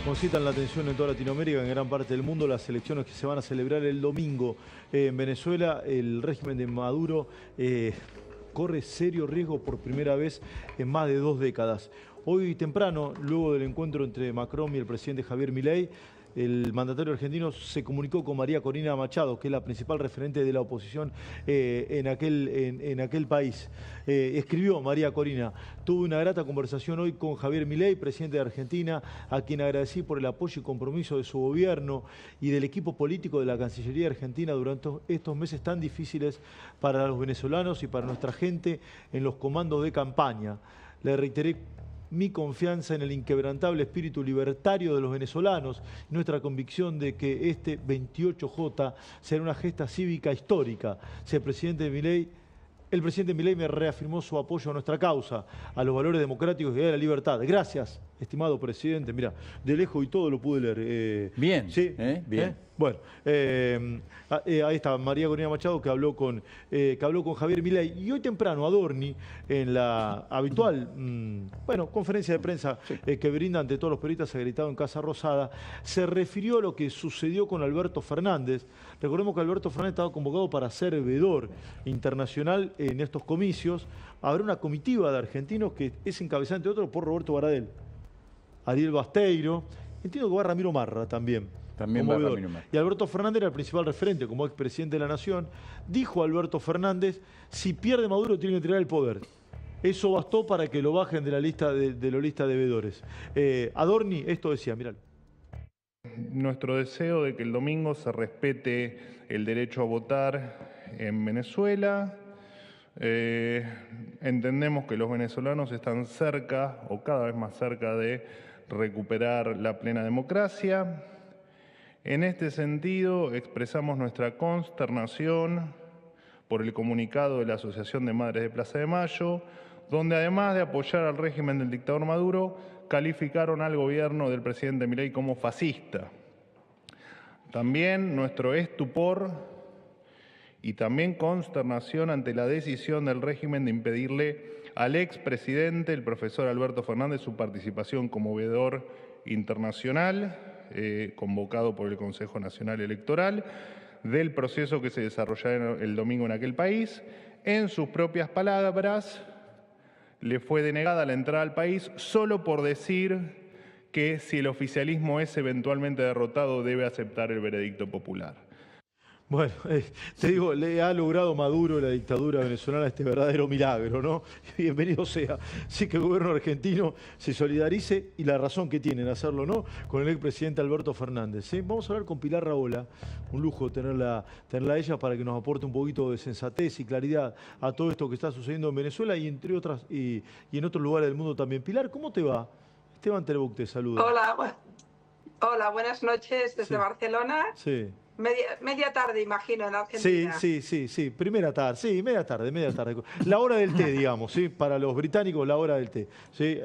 Concitan la atención en toda Latinoamérica, en gran parte del mundo, las elecciones que se van a celebrar el domingo en Venezuela. El régimen de Maduro corre serio riesgo por primera vez en más de 2 décadas. Hoy temprano, luego del encuentro entre Macron y el presidente Javier Milei, el mandatario argentino se comunicó con María Corina Machado, que es la principal referente de la oposición en aquel país. Escribió María Corina: tuve una grata conversación hoy con Javier Milei, presidente de Argentina, a quien agradecí por el apoyo y compromiso de su gobierno y del equipo político de la Cancillería Argentina durante estos meses tan difíciles para los venezolanos y para nuestra gente en los comandos de campaña. Le reiteré mi confianza en el inquebrantable espíritu libertario de los venezolanos y nuestra convicción de que este 28J será una gesta cívica histórica. El presidente Milei me reafirmó su apoyo a nuestra causa, a los valores democráticos y a la libertad. Gracias, estimado presidente. Mira, de lejos y todo lo pude leer. Bien, ¿sí? bien. Bueno, ahí está María Corina Machado, que habló con Javier Milei. Y hoy temprano Adorni, en la habitual conferencia de prensa que brinda ante todos los periodistas, ha gritado en Casa Rosada, se refirió a lo que sucedió con Alberto Fernández. Recordemos que Alberto Fernández estaba convocado para ser veedor internacional en estos comicios. Habrá una comitiva de argentinos que es encabezada, entre otros, por Roberto Baradel, Ariel Basteiro, entiendo que va Ramiro Marra también. También va Ramiro Marra. Y Alberto Fernández era el principal referente como expresidente de la Nación. Dijo Alberto Fernández: si pierde Maduro tiene que entregar el poder. Eso bastó para que lo bajen de la lista de veedores. Adorni esto decía, mirá. Nuestro deseo de que el domingo se respete el derecho a votar en Venezuela. Entendemos que los venezolanos están cerca o cada vez más cerca de recuperar la plena democracia. En este sentido, expresamos nuestra consternación por el comunicado de la Asociación de Madres de Plaza de Mayo, donde además de apoyar al régimen del dictador Maduro, calificaron al gobierno del presidente Milei como fascista. También nuestro estupor y también consternación ante la decisión del régimen de impedirle al expresidente, el profesor Alberto Fernández, su participación como veedor internacional, convocado por el Consejo Nacional Electoral, del proceso que se desarrollará el domingo en aquel país. En sus propias palabras, le fue denegada la entrada al país solo por decir que si el oficialismo es eventualmente derrotado debe aceptar el veredicto popular. Bueno, te digo, le ha logrado Maduro la dictadura venezolana este verdadero milagro, ¿no? Bienvenido sea. Sí, que el gobierno argentino se solidarice, y la razón que tienen hacerlo, ¿no?, con el expresidente Alberto Fernández. ¿Sí? Vamos a hablar con Pilar Rahola, un lujo tenerla a ella para que nos aporte un poquito de sensatez y claridad a todo esto que está sucediendo en Venezuela y entre otras y en otros lugares del mundo también. Pilar, ¿cómo te va? Esteban Terebuc te saluda. Hola, buenas noches desde Barcelona. Sí. Media tarde, imagino, en Argentina. Sí. Primera tarde, sí, media tarde. La hora del té, digamos, ¿sí? Para los británicos, la hora del té. ¿Sí?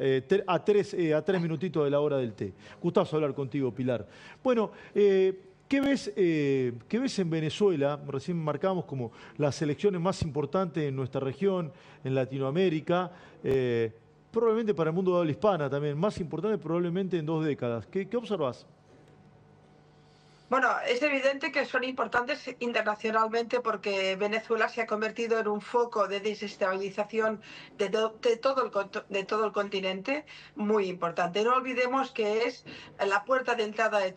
A tres minutitos de la hora del té. Gustazo hablar contigo, Pilar. Bueno, ¿qué ves en Venezuela? Recién marcamos como las elecciones más importantes en nuestra región, en Latinoamérica. Probablemente para el mundo de habla hispana también, más importante probablemente en 2 décadas. ¿Qué observas? Bueno, es evidente que son importantes internacionalmente porque Venezuela se ha convertido en un foco de desestabilización de todo el continente muy importante. No olvidemos que es la puerta de entrada de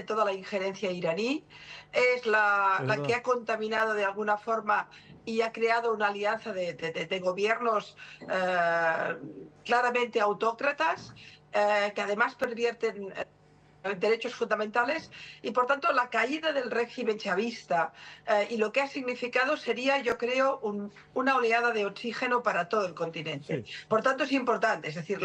toda la injerencia iraní, es la que ha contaminado de alguna forma y ha creado una alianza de gobiernos claramente autócratas que además pervierten derechos fundamentales, y por tanto la caída del régimen chavista y lo que ha significado sería, yo creo, una oleada de oxígeno para todo el continente. Sí. Por tanto es importante, es decir,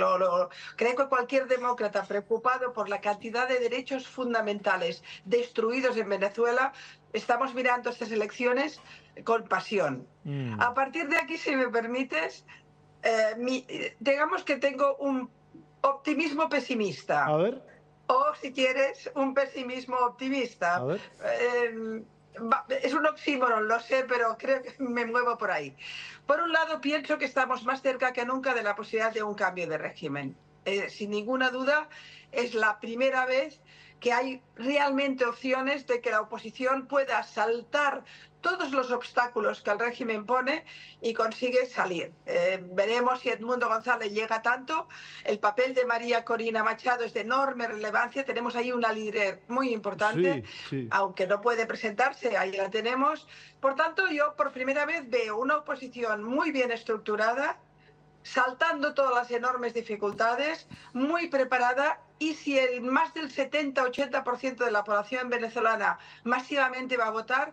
creo que cualquier demócrata preocupado por la cantidad de derechos fundamentales destruidos en Venezuela, estamos mirando estas elecciones con pasión. A partir de aquí, si me permites, digamos que tengo un optimismo pesimista. A ver. O, si quieres, un pesimismo optimista. A ver. Es un oxímoron, lo sé, pero creo que me muevo por ahí. Por un lado, pienso que estamos más cerca que nunca de la posibilidad de un cambio de régimen. sin ninguna duda, es la primera vez que hay realmente opciones de que la oposición pueda saltar todos los obstáculos que el régimen pone y consigue salir. Veremos si Edmundo González llega tanto. El papel de María Corina Machado es de enorme relevancia. Tenemos ahí una líder muy importante, aunque no puede presentarse, ahí la tenemos. Por tanto, yo por primera vez veo una oposición muy bien estructurada, saltando todas las enormes dificultades, muy preparada, y si el más del 70-80% de la población venezolana masivamente va a votar,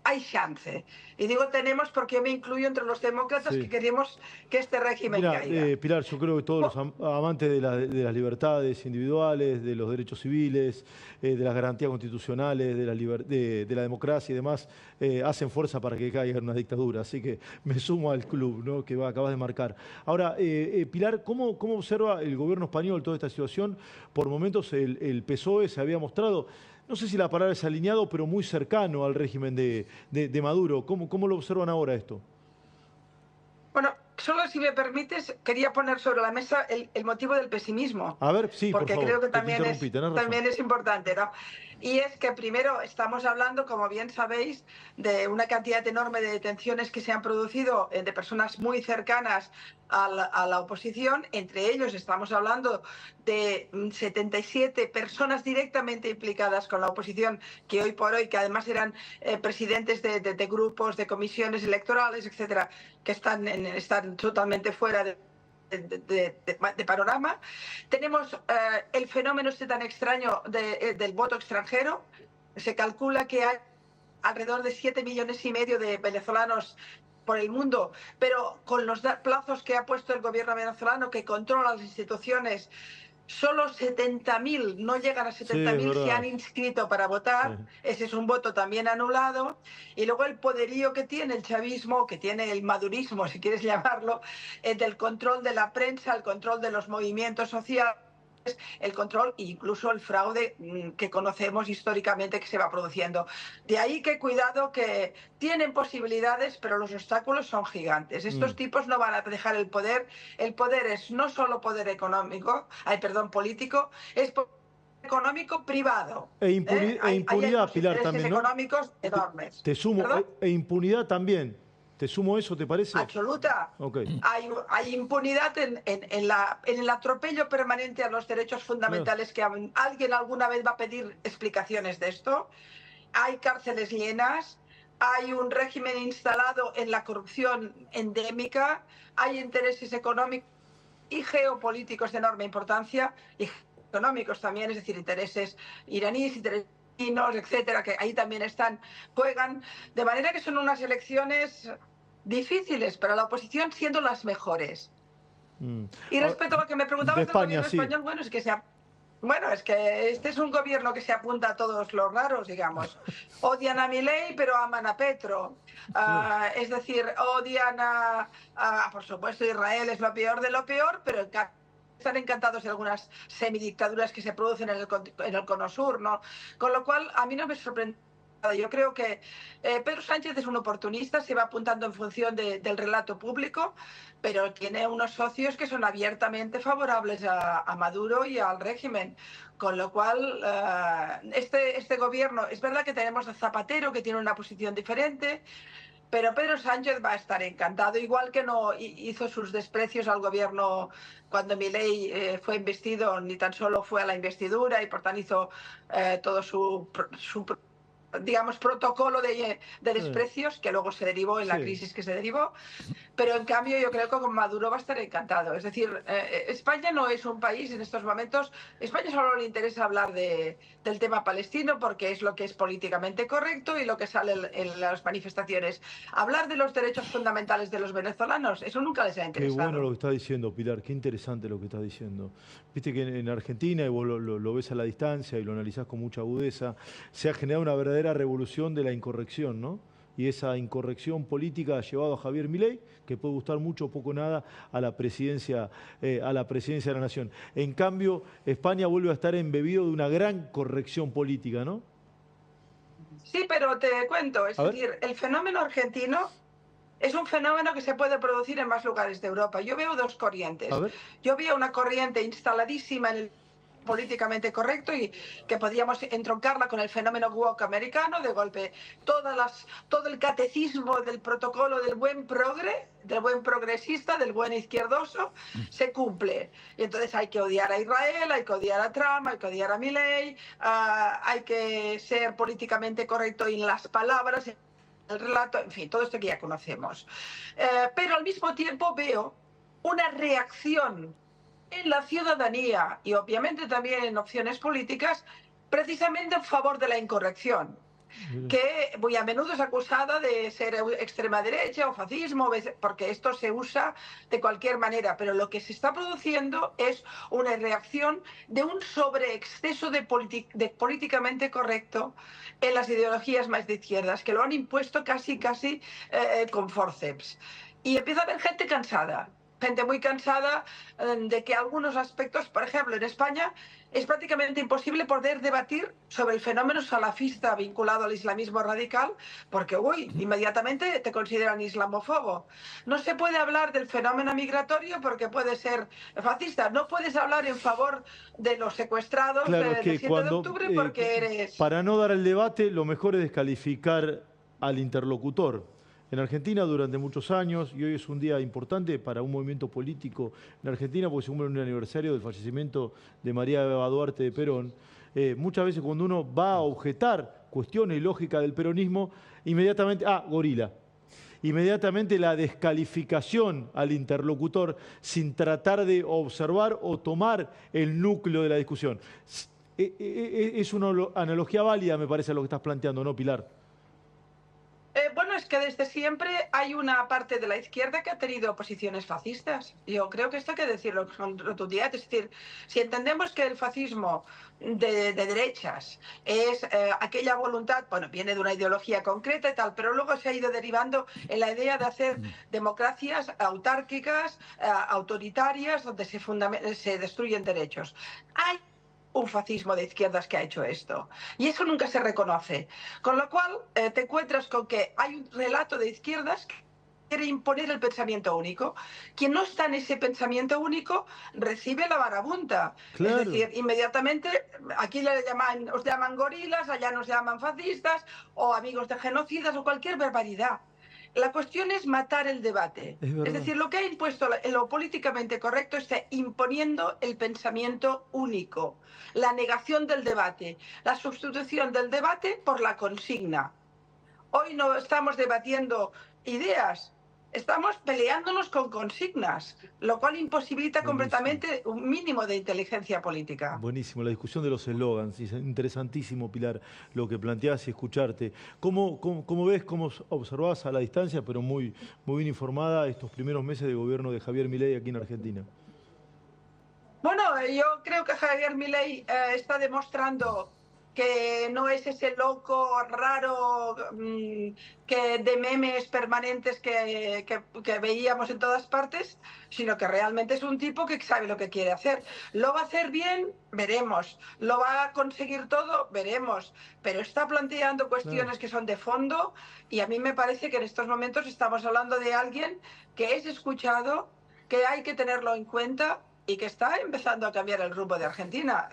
hay chance. Y digo tenemos porque yo me incluyo entre los demócratas que queremos que este régimen caiga. Pilar, yo creo que todos los amantes de las libertades individuales, de los derechos civiles, de las garantías constitucionales, de la democracia y demás, hacen fuerza para que caiga una dictadura. Así que me sumo al club, ¿no?, que acabas de marcar. Ahora, Pilar, ¿cómo observa el gobierno español toda esta situación? Por momentos el PSOE se había mostrado, no sé si la palabra es alineado, pero muy cercano al régimen de Maduro. ¿Cómo lo observan ahora esto? Bueno, solo si me permites, quería poner sobre la mesa el motivo del pesimismo. A ver, sí, porque por favor, creo que también es importante, ¿no? Y es que primero estamos hablando, como bien sabéis, de una cantidad enorme de detenciones que se han producido de personas muy cercanas a la oposición. Entre ellos estamos hablando de 77 personas directamente implicadas con la oposición, que hoy por hoy, que además eran presidentes de grupos, de comisiones electorales, etcétera, que están totalmente fuera de panorama. Tenemos el fenómeno tan extraño del voto extranjero. Se calcula que hay alrededor de 7,5 millones de venezolanos por el mundo, pero con los plazos que ha puesto el gobierno venezolano, que controla las instituciones, solo 70.000, no llegan a 70.000, se han inscrito para votar. Ese es un voto también anulado. Y luego el poderío que tiene el chavismo, que tiene el madurismo, si quieres llamarlo, del control de la prensa, el control de los movimientos sociales, el control e incluso el fraude que conocemos históricamente que se va produciendo. De ahí que cuidado, que tienen posibilidades, pero los obstáculos son gigantes. Estos tipos no van a dejar el poder. El poder es no solo poder político, es económico privado. E impunidad, Pilar, también, ¿no? Económicos enormes. Te sumo, e impunidad también. ¿Te sumo eso, te parece? Absoluta. Hay impunidad en el atropello permanente a los derechos fundamentales, que alguien alguna vez va a pedir explicaciones de esto. Hay cárceles llenas, hay un régimen instalado en la corrupción endémica, hay intereses económicos y geopolíticos de enorme importancia, y económicos también, es decir, intereses iraníes, intereses chinos, etcétera, que ahí también juegan, de manera que son unas elecciones difíciles para la oposición, siendo las mejores. Y respecto a lo que me preguntabas del gobierno español, es que este es un gobierno que se apunta a todos los raros, digamos. Odian a Milei, pero aman a Petro. Es decir, odian por supuesto, Israel es lo peor de lo peor, pero están encantados de algunas semidictaduras que se producen en el Cono Sur, ¿no? Con lo cual, a mí no me sorprende. Yo creo que Pedro Sánchez es un oportunista, se va apuntando en función del relato público, pero tiene unos socios que son abiertamente favorables a Maduro y al régimen. Con lo cual, este gobierno, es verdad que tenemos a Zapatero, que tiene una posición diferente, pero Pedro Sánchez va a estar encantado, igual que no hizo sus desprecios al gobierno cuando Milei fue investido, ni tan solo fue a la investidura, y por tanto hizo todo su digamos, protocolo de desprecios, que luego se derivó en la crisis que se derivó. Pero en cambio yo creo que con Maduro va a estar encantado. Es decir, España no es un país en estos momentos, España solo le interesa hablar del tema palestino porque es lo que es políticamente correcto y lo que sale en las manifestaciones. Hablar de los derechos fundamentales de los venezolanos, eso nunca les ha interesado. Qué bueno lo que está diciendo, Pilar, qué interesante lo que está diciendo. Viste que en Argentina, y vos lo ves a la distancia y lo analizás con mucha agudeza, se ha generado una verdadera revolución de la incorrección, ¿no? Y esa incorrección política ha llevado a Javier Milei, que puede gustar mucho o poco nada, a la presidencia de la nación. En cambio, España vuelve a estar embebido de una gran corrección política, ¿no? Sí, pero te cuento, es decir, el fenómeno argentino es un fenómeno que se puede producir en más lugares de Europa. Yo veo dos corrientes. Yo veo una corriente instaladísima en el políticamente correcto y que podríamos entroncarla con el fenómeno woke americano. De golpe, todo el catecismo del protocolo del buen progresista, del buen izquierdoso, se cumple. Y entonces hay que odiar a Israel, hay que odiar a Trump, hay que odiar a Milei, hay que ser políticamente correcto en las palabras, el relato, en fin, todo esto que ya conocemos. Pero al mismo tiempo veo una reacción en la ciudadanía y obviamente también en opciones políticas precisamente en favor de la incorrección, que muy a menudo es acusada de ser extrema derecha o fascismo, porque esto se usa de cualquier manera, pero lo que se está produciendo es una reacción de un sobreexceso de políticamente correcto en las ideologías más de izquierdas, que lo han impuesto casi con forceps. Y empieza a haber gente cansada. Gente muy cansada de que algunos aspectos, por ejemplo, en España es prácticamente imposible poder debatir sobre el fenómeno salafista vinculado al islamismo radical, porque, inmediatamente te consideran islamófobo. No se puede hablar del fenómeno migratorio porque puede ser fascista. No puedes hablar en favor de los secuestrados Claro, del 7 de octubre porque eres... Para no dar el debate, lo mejor es descalificar al interlocutor. En Argentina durante muchos años, y hoy es un día importante para un movimiento político en Argentina porque se cumple un aniversario del fallecimiento de María Eva Duarte de Perón. Muchas veces cuando uno va a objetar cuestiones y lógica del peronismo, inmediatamente, gorila. Inmediatamente la descalificación al interlocutor sin tratar de observar o tomar el núcleo de la discusión. Es una analogía válida, me parece, a lo que estás planteando, ¿no, Pilar? Bueno, es que desde siempre hay una parte de la izquierda que ha tenido posiciones fascistas. Yo creo que esto hay que decirlo con rotundidad. Es decir, si entendemos que el fascismo de derechas es aquella voluntad, bueno, viene de una ideología concreta y tal, pero luego se ha ido derivando en la idea de hacer democracias autárquicas, autoritarias, donde se destruyen derechos. Hay un fascismo de izquierdas que ha hecho esto. Y eso nunca se reconoce. Con lo cual te encuentras con que hay un relato de izquierdas que quiere imponer el pensamiento único. Quien no está en ese pensamiento único recibe la marabunta. Claro. Es decir, inmediatamente aquí os llaman gorilas, allá nos llaman fascistas o amigos de genocidas o cualquier barbaridad. La cuestión es matar el debate. Es decir, lo que ha impuesto lo políticamente correcto está imponiendo el pensamiento único, la negación del debate, la sustitución del debate por la consigna. Hoy no estamos debatiendo ideas, estamos peleándonos con consignas, lo cual imposibilita completamente un mínimo de inteligencia política. Buenísimo, la discusión de los eslogans, interesantísimo, Pilar, lo que planteás y escucharte. ¿Cómo ves, cómo observás a la distancia, pero muy bien informada, estos primeros meses de gobierno de Javier Milei aquí en Argentina? Bueno, yo creo que Javier Milei está demostrando que no es ese loco raro que de memes permanentes que veíamos en todas partes, sino que realmente es un tipo que sabe lo que quiere hacer. ¿Lo va a hacer bien? Veremos. ¿Lo va a conseguir todo? Veremos. Pero está planteando cuestiones que son de fondo y a mí me parece que en estos momentos estamos hablando de alguien que es escuchado, que hay que tenerlo en cuenta y que está empezando a cambiar el rumbo de Argentina.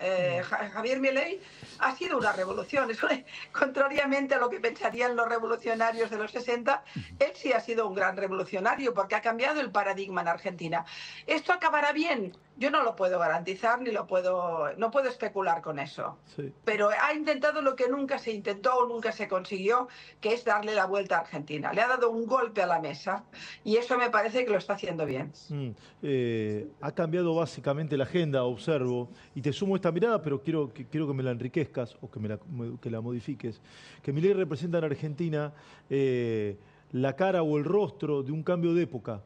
Javier Milei ha sido una revolución. Contrariamente a lo que pensarían los revolucionarios de los 60, él sí ha sido un gran revolucionario porque ha cambiado el paradigma en Argentina. ¿Esto acabará bien? Yo no lo puedo garantizar ni no puedo especular con eso. Sí. Pero ha intentado lo que nunca se intentó o nunca se consiguió, que es darle la vuelta a Argentina. Le ha dado un golpe a la mesa y eso me parece que lo está haciendo bien. Ha cambiado básicamente la agenda, observo, y te sumo esta mirada, pero quiero que me la enriquezcas o que la modifiques. Que Milei representa en Argentina la cara o el rostro de un cambio de época.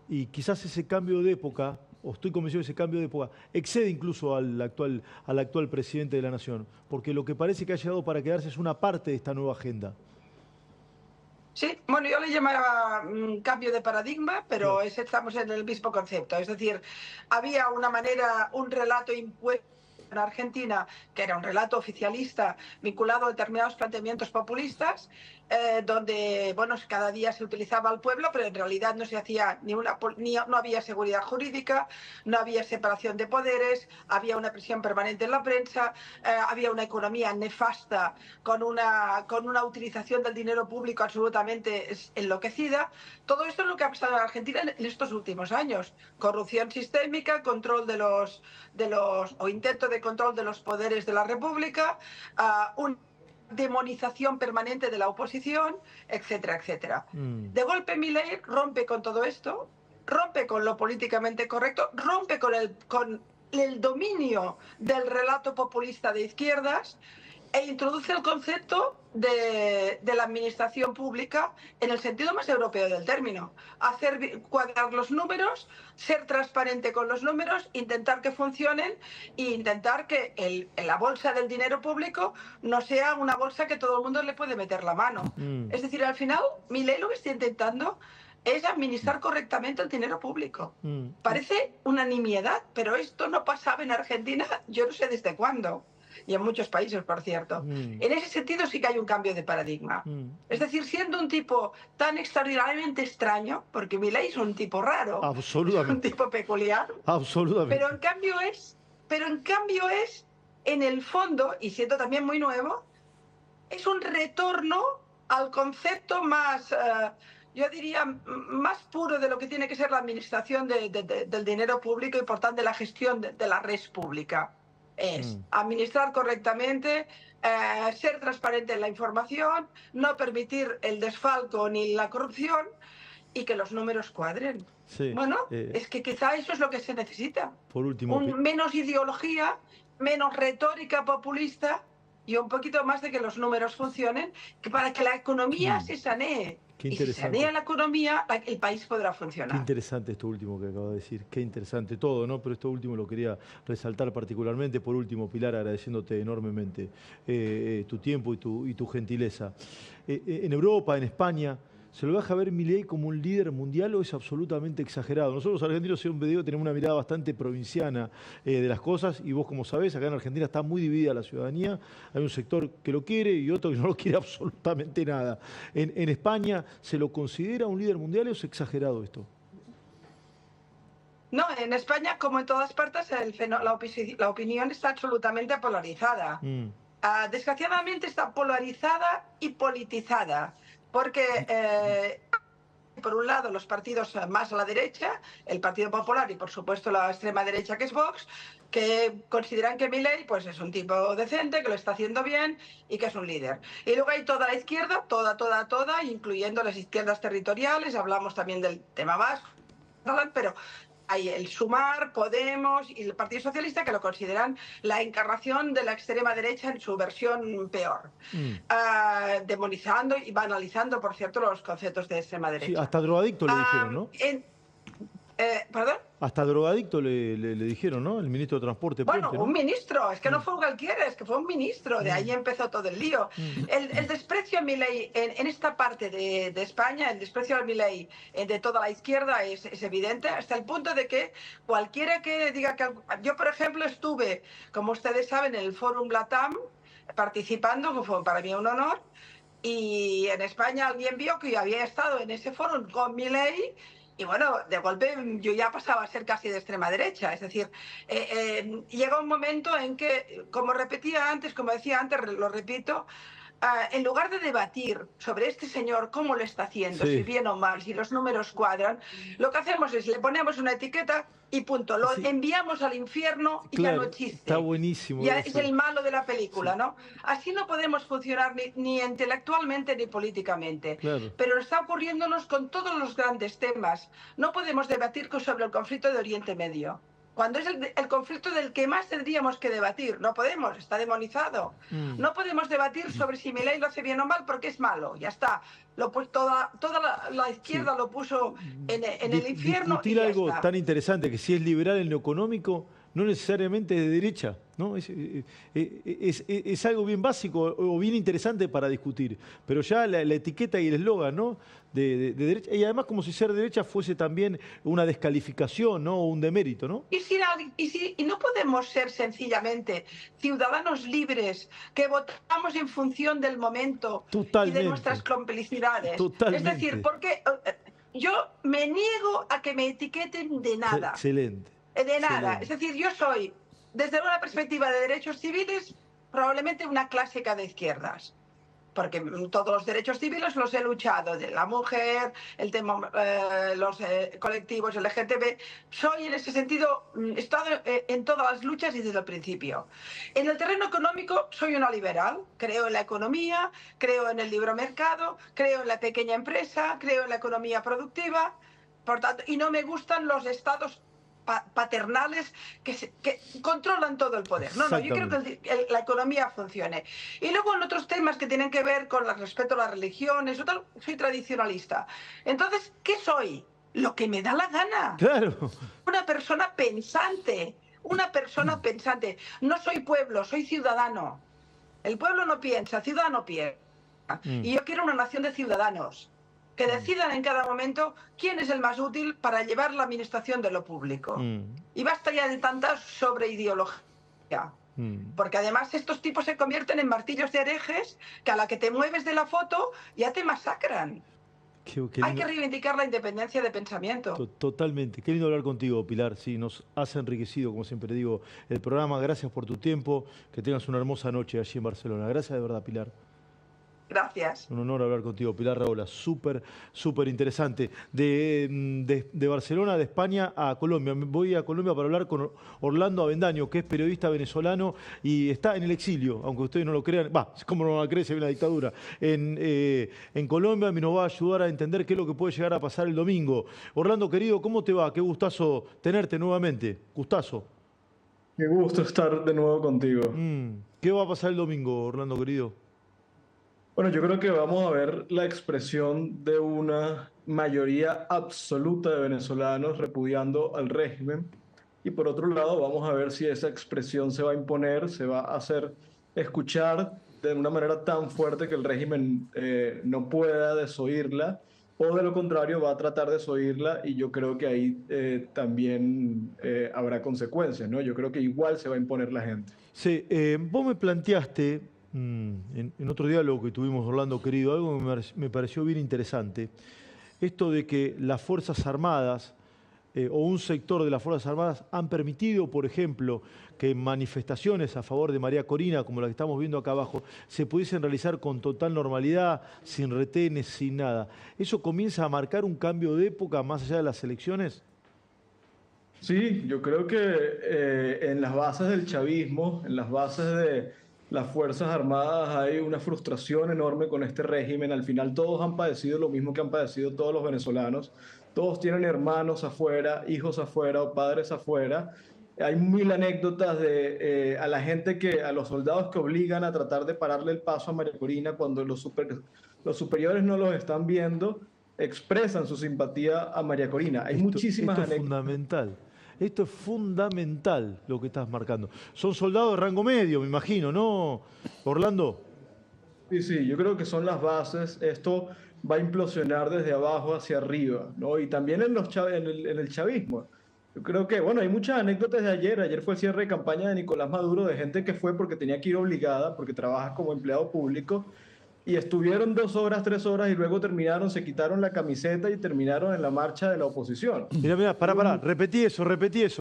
Y quizás ese cambio de época, o estoy convencido de ese cambio de época, excede incluso al actual presidente de la Nación, porque lo que parece que ha llegado para quedarse es una parte de esta nueva agenda. Sí, bueno, yo le llamaba cambio de paradigma, pero estamos en el mismo concepto. Es decir, había un relato impuesto en Argentina, que era un relato oficialista vinculado a determinados planteamientos populistas, donde bueno, cada día se utilizaba al pueblo, pero en realidad no se hacía no había seguridad jurídica, no había separación de poderes, había una presión permanente en la prensa, había una economía nefasta con una utilización del dinero público absolutamente enloquecida. Todo esto es lo que ha pasado en Argentina en estos últimos años: corrupción sistémica, control o intento de control de los poderes de la República, un demonización permanente de la oposición, etcétera, etcétera. De golpe Milei rompe con todo esto, rompe con lo políticamente correcto, rompe con el dominio del relato populista de izquierdas e introduce el concepto de la administración pública en el sentido más europeo del término. Hacer cuadrar los números, ser transparente con los números, intentar que funcionen e intentar que la bolsa del dinero público no sea una bolsa que todo el mundo le puede meter la mano. Es decir, al final, Milei lo que está intentando es administrar correctamente el dinero público. Parece una nimiedad, pero esto no pasaba en Argentina, yo no sé desde cuándo. Y en muchos países, por cierto. En ese sentido sí que hay un cambio de paradigma. Es decir, siendo un tipo tan extraordinariamente extraño, porque Milei es un tipo raro, absolutamente, es un tipo peculiar, absolutamente, pero en cambio es, en el fondo, y siendo también muy nuevo, es un retorno al concepto más, yo diría, más puro de lo que tiene que ser la administración del dinero público y, por tanto, de la gestión de la res pública. Es administrar correctamente, ser transparente en la información, no permitir el desfalco ni la corrupción y que los números cuadren. Sí, bueno, es que quizá eso es lo que se necesita. Por último, menos ideología, menos retórica populista y un poquito más de que los números funcionen, que para que la economía se sanee. Qué y si sanea la economía, el país podrá funcionar. Qué interesante esto último que acabo de decir, qué interesante todo, ¿no? Pero esto último lo quería resaltar particularmente. Por último, Pilar, agradeciéndote enormemente tu tiempo y tu gentileza. En Europa, en España, ¿se lo deja ver Milei como un líder mundial o es absolutamente exagerado? Nosotros los argentinos, en un video, tenemos una mirada bastante provinciana de las cosas, y vos, como sabés, acá en Argentina está muy dividida la ciudadanía. Hay un sector que lo quiere y otro que no lo quiere absolutamente nada. En España, ¿se lo considera un líder mundial o es exagerado esto? No, en España, como en todas partes, la opinión está absolutamente polarizada. Desgraciadamente está polarizada y politizada. Porque, por un lado, los partidos más a la derecha, el Partido Popular y, por supuesto, la extrema derecha, que es Vox, que consideran que Milei pues, es un tipo decente, que lo está haciendo bien y que es un líder. Y luego hay toda la izquierda, toda, incluyendo las izquierdas territoriales. Hablamos también del tema vasco, pero hay el Sumar, Podemos y el Partido Socialista, que lo consideran la encarnación de la extrema derecha en su versión peor, demonizando y banalizando, por cierto, los conceptos de extrema derecha. Sí, hasta drogadicto le dijeron, ¿no? ¿Perdón? Hasta drogadicto le dijeron, ¿no? El ministro de Transporte. Bueno, Puente, ¿no? un ministro, es que no fue cualquiera, es que fue un ministro, de ahí empezó todo el lío. El desprecio a Milei en esta parte de España, el desprecio a Milei de toda la izquierda es evidente, hasta el punto de que cualquiera que diga que... Yo, por ejemplo, estuve, como ustedes saben, en el Fórum Latam, participando, que fue para mí un honor, y en España alguien vio que yo había estado en ese fórum con Milei. Y bueno, de golpe yo ya pasaba a ser casi de extrema derecha. Es decir, llega un momento en que, como repetía antes, como decía antes, lo repito, en lugar de debatir sobre este señor, cómo lo está haciendo, si bien o mal, si los números cuadran, lo que hacemos es le ponemos una etiqueta y punto. Lo enviamos al infierno y ya no existe. Está buenísimo. Ya es el malo de la película, ¿no? Así no podemos funcionar ni intelectualmente ni políticamente. Pero está ocurriéndonos con todos los grandes temas. No podemos debatir sobre el conflicto de Oriente Medio, cuando es el conflicto del que más tendríamos que debatir. No podemos, está demonizado. No podemos debatir sobre si Milei lo hace bien o mal, porque es malo, ya está. Toda la izquierda lo puso en el infierno. Discutir algo tan interesante, que si es liberal en lo económico, no necesariamente de derecha, ¿no? Es algo bien básico o bien interesante para discutir, pero ya la etiqueta y el eslogan, ¿no? De derecha, y además como si ser derecha fuese también una descalificación, ¿no? O un demérito, ¿no? Y no podemos ser sencillamente ciudadanos libres que votamos en función del momento y de nuestras complicidades. Totalmente. Es decir, porque yo me niego a que me etiqueten de nada. Excelente. De nada. Excelente. Es decir, yo soy, desde una perspectiva de derechos civiles, probablemente una clásica de izquierdas. Porque todos los derechos civiles los he luchado, de la mujer, el tema, los colectivos LGTB. Soy en ese sentido, he estado en todas las luchas y desde el principio. En el terreno económico soy una liberal, creo en la economía, creo en el libre mercado, creo en la pequeña empresa, creo en la economía productiva, por tanto, y no me gustan los estados paternales que controlan todo el poder. No, yo quiero que la economía funcione. Y luego en otros temas que tienen que ver con el respeto a las religiones, soy tradicionalista. Entonces, ¿qué soy? Lo que me da la gana. Claro. Una persona pensante. Una persona pensante. No soy pueblo, soy ciudadano. El pueblo no piensa, ciudadano piensa. Y yo quiero una nación de ciudadanos que decidan en cada momento quién es el más útil para llevar la administración de lo público. Y basta ya de tantas sobre ideología. Porque además estos tipos se convierten en martillos de herejes que a la que te mueves de la foto ya te masacran. Hay que reivindicar la independencia de pensamiento. Totalmente. Qué lindo hablar contigo, Pilar. Sí, nos has enriquecido, como siempre digo, el programa. Gracias por tu tiempo. Que tengas una hermosa noche allí en Barcelona. Gracias de verdad, Pilar. Gracias. Un honor hablar contigo, Pilar Rahola. Súper interesante. De Barcelona, de España a Colombia. Voy a Colombia para hablar con Orlando Avendaño, que es periodista venezolano y está en el exilio, aunque ustedes no lo crean. ¿Cómo no lo creen si hay una dictadura? En Colombia me nos va a ayudar a entender qué es lo que puede llegar a pasar el domingo. Orlando, querido, ¿cómo te va? Qué gustazo tenerte nuevamente. Gustazo. Qué gusto estar de nuevo contigo. ¿Qué va a pasar el domingo, Orlando, querido? Bueno, yo creo que vamos a ver la expresión de una mayoría absoluta de venezolanos repudiando al régimen. Y por otro lado, vamos a ver si esa expresión se va a imponer, se va a hacer escuchar de una manera tan fuerte que el régimen no pueda desoírla, o de lo contrario va a tratar de desoírla, y yo creo que ahí también habrá consecuencias, ¿no? Yo creo que igual se va a imponer la gente. Sí, vos me planteaste en otro diálogo que tuvimos, Orlando, querido, algo que me pareció bien interesante. Esto de que las Fuerzas Armadas o un sector de las Fuerzas Armadas han permitido, por ejemplo, que manifestaciones a favor de María Corina, como la que estamos viendo acá abajo, se pudiesen realizar con total normalidad, sin retenes, sin nada. ¿Eso comienza a marcar un cambio de época más allá de las elecciones? Sí, yo creo que en las bases del chavismo, en las bases de las Fuerzas Armadas hay una frustración enorme con este régimen. Al final todos han padecido lo mismo que han padecido todos los venezolanos. Todos tienen hermanos afuera, hijos afuera o padres afuera. Hay mil anécdotas de a la gente a los soldados que obligan a tratar de pararle el paso a María Corina cuando los superiores no los están viendo, expresan su simpatía a María Corina. Hay muchísimas anécdotas. Es fundamental. Esto es fundamental lo que estás marcando. Son soldados de rango medio, me imagino, ¿no, Orlando? Sí, yo creo que son las bases. Esto va a implosionar desde abajo hacia arriba, ¿no? Y también en el chavismo. Yo creo que, bueno, hay muchas anécdotas de ayer. Ayer fue el cierre de campaña de Nicolás Maduro, de gente que fue porque tenía que ir obligada, porque trabaja como empleado público, y estuvieron 2 horas, 3 horas y luego terminaron, se quitaron la camiseta y terminaron en la marcha de la oposición. Mira, pará, repetí eso.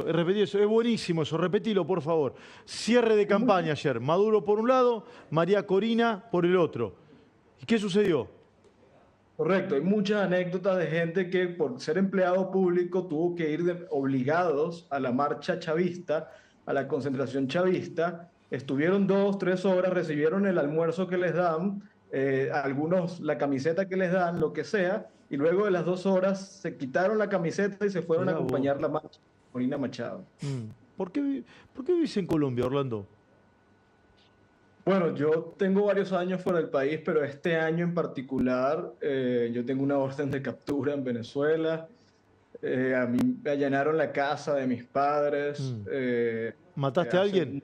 Es buenísimo eso, repetilo, por favor. Cierre de campaña ayer. Maduro por un lado, María Corina por el otro. ¿Y qué sucedió? Correcto, hay muchas anécdotas de gente que por ser empleado público tuvo que ir obligados a la marcha chavista, a la concentración chavista. Estuvieron 2, 3 horas, recibieron el almuerzo que les dan, algunos la camiseta que les dan, lo que sea, y luego de las 2 horas se quitaron la camiseta y se fueron a acompañar la marcha de Corina Machado. ¿Por qué vivís en Colombia, Orlando? Bueno, yo tengo varios años fuera del país, pero este año en particular yo tengo una orden de captura en Venezuela. A mí me allanaron la casa de mis padres. ¿Mataste a alguien?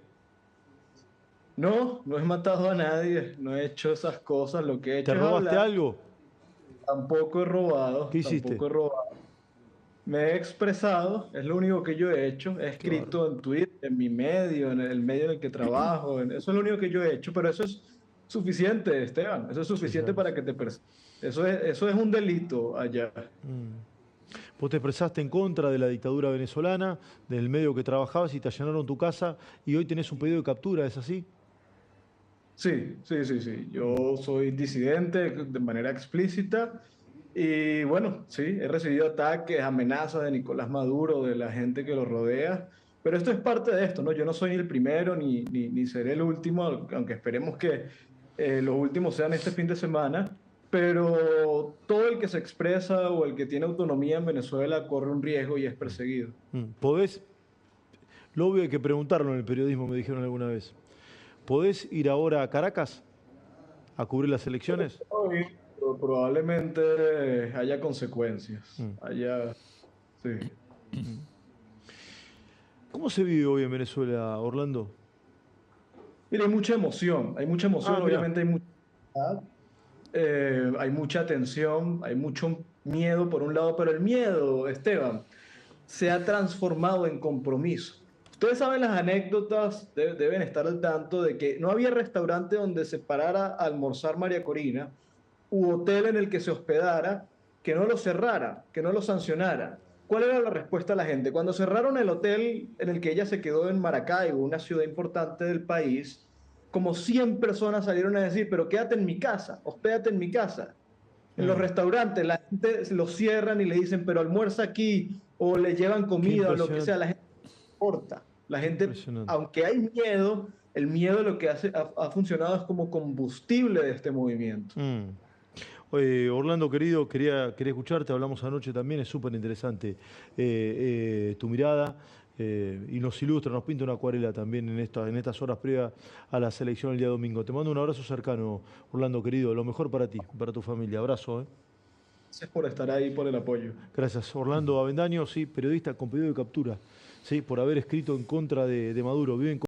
No, no he matado a nadie, no he hecho esas cosas. Lo que he hecho ¿Te es robaste hablar. algo? Tampoco he robado, ¿Qué hiciste? tampoco he robado. Me he expresado, es lo único que yo he hecho. He escrito Claro. en Twitter, en mi medio, en el medio en el que trabajo. Eso es lo único que yo he hecho, pero eso es suficiente, Esteban. Eso es Sí, suficiente sabes. para que te persigan. Eso es un delito allá. Vos te expresaste en contra de la dictadura venezolana, del medio que trabajabas y te allanaron tu casa y hoy tenés un pedido de captura, ¿es así? Sí, sí, sí, sí. Yo soy disidente de manera explícita y bueno, sí, he recibido ataques, amenazas de Nicolás Maduro, de la gente que lo rodea, pero esto es parte de esto, ¿no? Yo no soy el primero ni seré el último, aunque esperemos que los últimos sean este fin de semana, pero todo el que se expresa o el que tiene autonomía en Venezuela corre un riesgo y es perseguido. ¿Podés? Lo obvio hay que preguntarlo en el periodismo, me dijeron alguna vez. ¿Podés ir ahora a Caracas a cubrir las elecciones? Hoy, probablemente haya consecuencias, haya, sí. ¿Cómo se vive hoy en Venezuela, Orlando? Mira, hay mucha emoción, Mira. obviamente hay mucha ansiedad, hay mucha tensión, hay mucho miedo por un lado, pero el miedo, Esteban, se ha transformado en compromiso. Ustedes saben las anécdotas, deben estar al tanto de que no había restaurante donde se parara a almorzar María Corina, u hotel en el que se hospedara, que no lo cerrara, que no lo sancionara. ¿Cuál era la respuesta a la gente? Cuando cerraron el hotel en el que ella se quedó en Maracaibo, una ciudad importante del país, como 100 personas salieron a decir, pero quédate en mi casa, hospédate en mi casa. En los restaurantes la gente lo cierran y le dicen, pero almuerza aquí, o le llevan Qué comida o lo que sea. impresionante. La gente no importa. La gente, Impresionante. aunque hay miedo, el miedo lo que ha funcionado es como combustible de este movimiento. Orlando, querido, quería escucharte, hablamos anoche también, es súper interesante tu mirada y nos ilustra, nos pinta una acuarela también en estas horas previas a la selección el día domingo. Te mando un abrazo cercano, Orlando, querido, lo mejor para ti, para tu familia. Abrazo. Gracias por estar ahí, por el apoyo. Gracias. Orlando Avendaño, sí, periodista con pedido de captura, sí, por haber escrito en contra de Maduro. Vive en